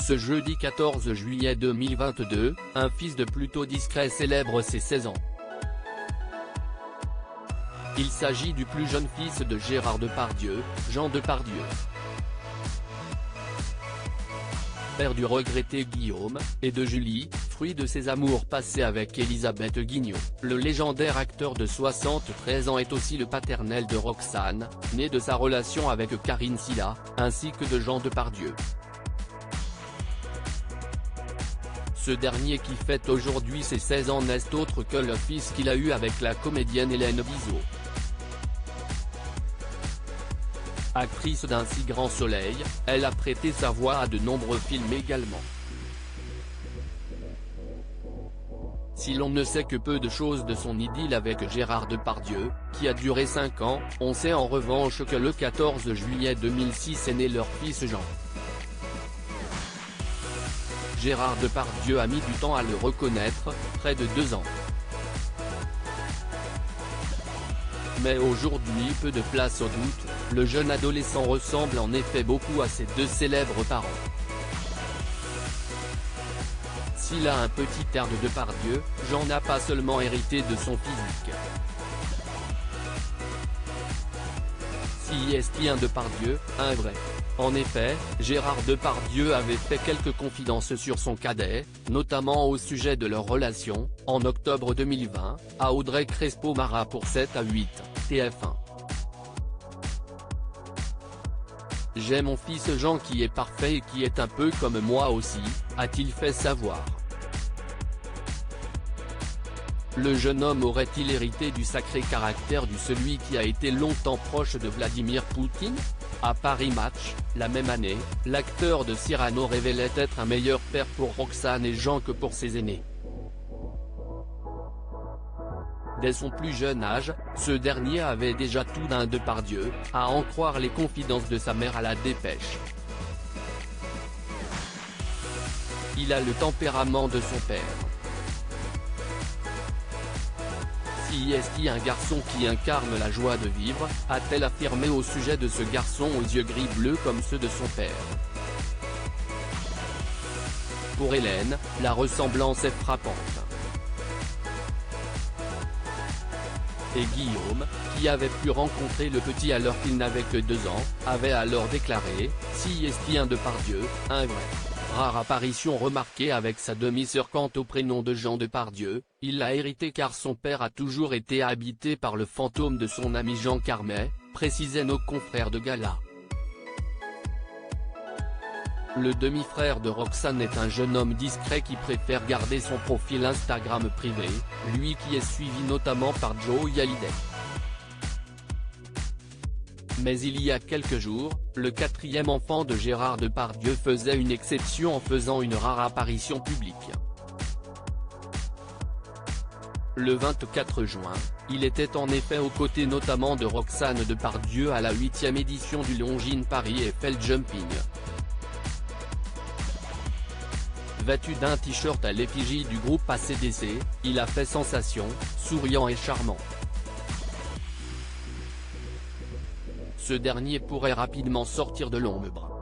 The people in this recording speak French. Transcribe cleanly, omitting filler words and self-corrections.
Ce jeudi 14 juillet 2022, un fils de plutôt discret célèbre ses 16 ans. Il s'agit du plus jeune fils de Gérard Depardieu, Jean Depardieu. Père du regretté Guillaume, et de Julie, fruit de ses amours passés avec Elisabeth Guignot. Le légendaire acteur de 73 ans est aussi le paternel de Roxane, née de sa relation avec Karine Silla, ainsi que de Jean Depardieu. Ce dernier qui fête aujourd'hui ses 16 ans n'est autre que le fils qu'il a eu avec la comédienne Hélène Bizot. Actrice d'un si grand soleil, elle a prêté sa voix à de nombreux films également. Si l'on ne sait que peu de choses de son idylle avec Gérard Depardieu, qui a duré 5 ans, on sait en revanche que le 14 juillet 2006 est né leur fils Jean. Gérard Depardieu a mis du temps à le reconnaître, près de 2 ans. Mais aujourd'hui peu de place au doute, le jeune adolescent ressemble en effet beaucoup à ses 2 célèbres parents. S'il a un petit air de Depardieu, Jean n'a pas seulement hérité de son physique. Si est un Depardieu, un vrai. En effet, Gérard Depardieu avait fait quelques confidences sur son cadet, notamment au sujet de leur relation, en octobre 2020, à Audrey Crespo-Mara pour 7 à 8, TF1. J'ai mon fils Jean qui est parfait et qui est un peu comme moi aussi, a-t-il fait savoir. Le jeune homme aurait-il hérité du sacré caractère de celui qui a été longtemps proche de Vladimir Poutine ? À Paris Match, la même année, l'acteur de Cyrano révélait être un meilleur père pour Roxane et Jean que pour ses aînés. Dès son plus jeune âge, ce dernier avait déjà tout d'un Depardieu, à en croire les confidences de sa mère à la Dépêche. Il a le tempérament de son père. Si est un garçon qui incarne la joie de vivre, a-t-elle affirmé au sujet de ce garçon aux yeux gris-bleus comme ceux de son père. Pour Hélène, la ressemblance est frappante. Et Guillaume, qui avait pu rencontrer le petit alors qu'il n'avait que 2 ans, avait alors déclaré « Si est un Depardieu, un vrai ». Rare apparition remarquée avec sa demi-sœur quant au prénom de Jean Depardieu, il l'a hérité car son père a toujours été habité par le fantôme de son ami Jean Carmet, précisaient nos confrères de Gala. Le demi-frère de Roxane est un jeune homme discret qui préfère garder son profil Instagram privé, lui qui est suivi notamment par Joey Hallyday. Mais il y a quelques jours, le 4e enfant de Gérard Depardieu faisait une exception en faisant une rare apparition publique. Le 24 juin, il était en effet aux côtés notamment de Roxane Depardieu à la 8e édition du Longines Paris Eiffel Jumping. Vêtu d'un t-shirt à l'effigie du groupe AC/DC, il a fait sensation, souriant et charmant. Ce dernier pourrait rapidement sortir de l'ombre.